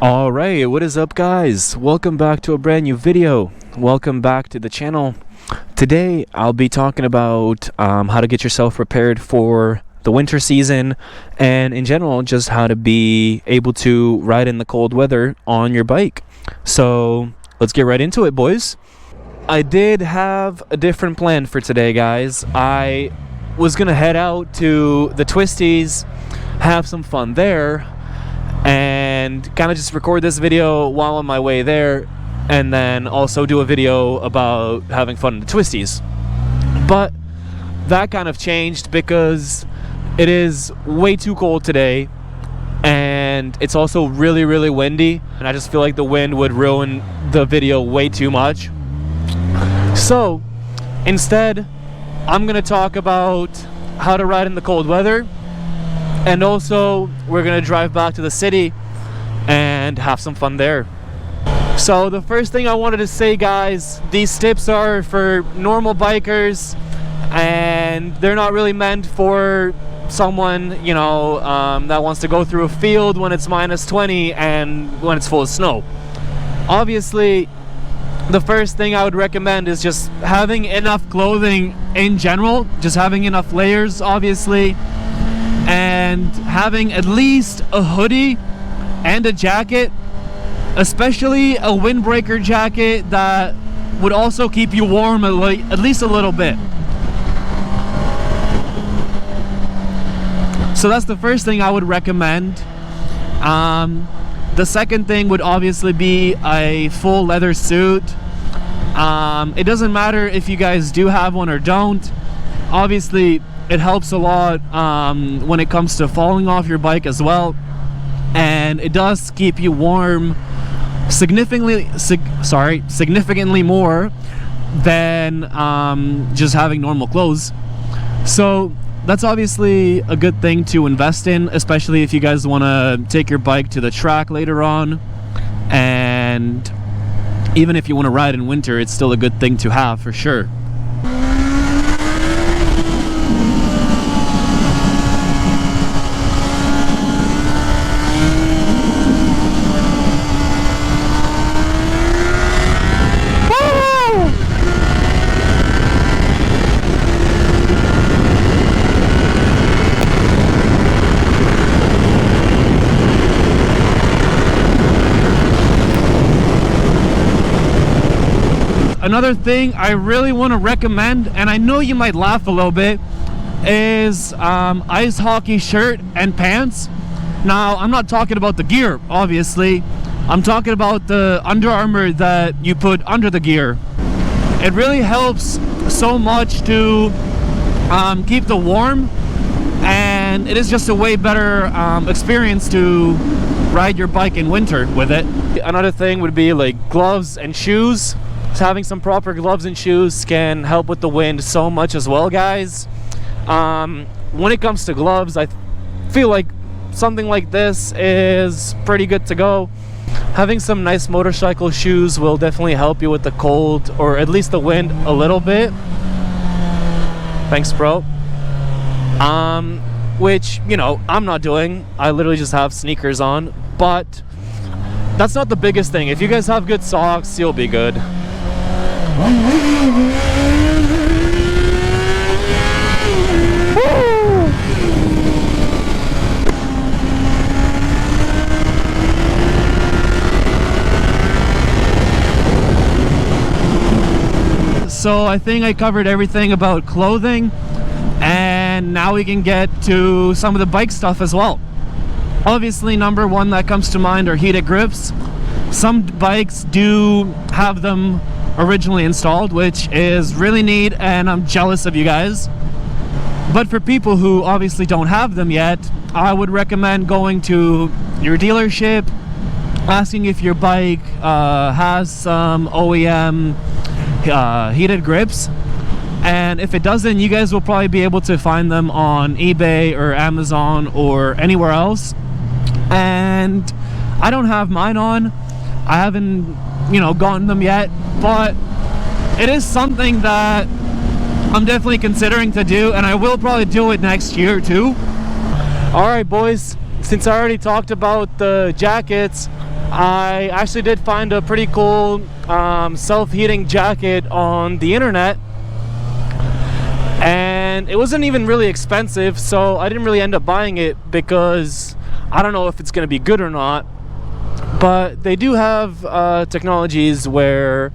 Alright, what is up guys? Welcome back to a brand new video. Welcome back to the channel. Today I'll be talking about how to get yourself prepared for the winter season, and in general just how to be able to ride in the cold weather on your bike. So let's get right into it, boys. I did have a different plan for today, guys. I was gonna head out to the Twisties, have some fun there, and kind of just record this video while on my way there, and then also do a video about having fun in the Twisties. But that kind of changed because it is way too cold today, and it's also really windy, and I just feel like the wind would ruin the video way too much. So instead, I'm gonna talk about how to ride in the cold weather, and also we're gonna drive back to the city and have some fun there. So the first thing I wanted to say, guys, these tips are for normal bikers, and they're not really meant for someone, you know, that wants to go through a field when it's -20 and when it's full of snow. Obviously, the first thing I would recommend is just having enough clothing in general, just having enough layers, obviously, and having at least a hoodie and a jacket, especially a windbreaker jacket that would also keep you warm at least a little bit. So that's the first thing I would recommend. The second thing would obviously be a full leather suit. It doesn't matter if you guys do have one or don't. Obviously, it helps a lot when it comes to falling off your bike as well, and it does keep you warm significantly more than just having normal clothes. So that's obviously a good thing to invest in, especially if you guys want to take your bike to the track later on. And even if you want to ride in winter, it's still a good thing to have for sure. Another thing I really want to recommend, and I know you might laugh a little bit, is ice hockey shirt and pants. Now, I'm not talking about the gear, obviously. I'm talking about the Under Armour that you put under the gear. It really helps so much to keep the warm, and it is just a way better experience to ride your bike in winter with it. Another thing would be like gloves and shoes. Having some proper gloves and shoes can help with the wind so much as well, guys. When it comes to gloves, I feel like something like this is pretty good to go. Having some nice motorcycle shoes will definitely help you with the cold, or at least the wind, a little bit. Thanks, bro. Which, you know, I'm not doing. I literally just have sneakers on, but that's not the biggest thing. If you guys have good socks, you'll be good. So I think I covered everything about clothing, and now we can get to some of the bike stuff as well. Obviously, number one that comes to mind are heated grips. Some bikes do have them originally installed, which is really neat, and I'm jealous of you guys. But for people who obviously don't have them yet, I would recommend going to your dealership, asking if your bike has some OEM heated grips, and if it doesn't, you guys will probably be able to find them on eBay or Amazon or anywhere else. And I don't have mine on. I haven't, you know, gotten them yet, but it is something that I'm definitely considering to do, and I will probably do it next year too. Alright boys, since I already talked about the jackets, I actually did find a pretty cool self-heating jacket on the internet, and it wasn't even really expensive, so I didn't really end up buying it because I don't know if it's going to be good or not. But they do have technologies where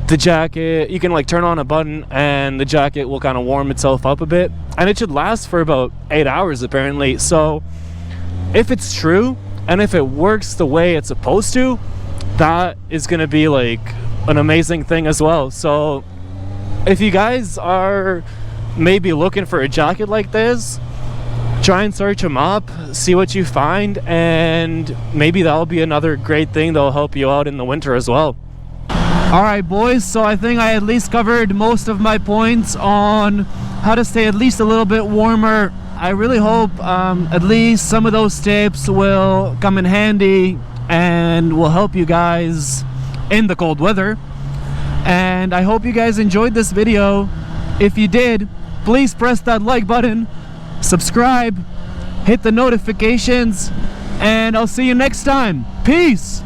the jacket, you can like turn on a button and the jacket will kind of warm itself up a bit, and it should last for about 8 hours apparently. So if it's true and if it works the way it's supposed to, that is going to be like an amazing thing as well. So if you guys are maybe looking for a jacket like this, try and search them up, see what you find, and maybe that'll be another great thing that'll help you out in the winter as well. Alright boys, so I think I at least covered most of my points on how to stay at least a little bit warmer. I really hope at least some of those tips will come in handy and will help you guys in the cold weather. And I hope you guys enjoyed this video. If you did, please press that like button, subscribe, hit the notifications, and I'll see you next time. Peace!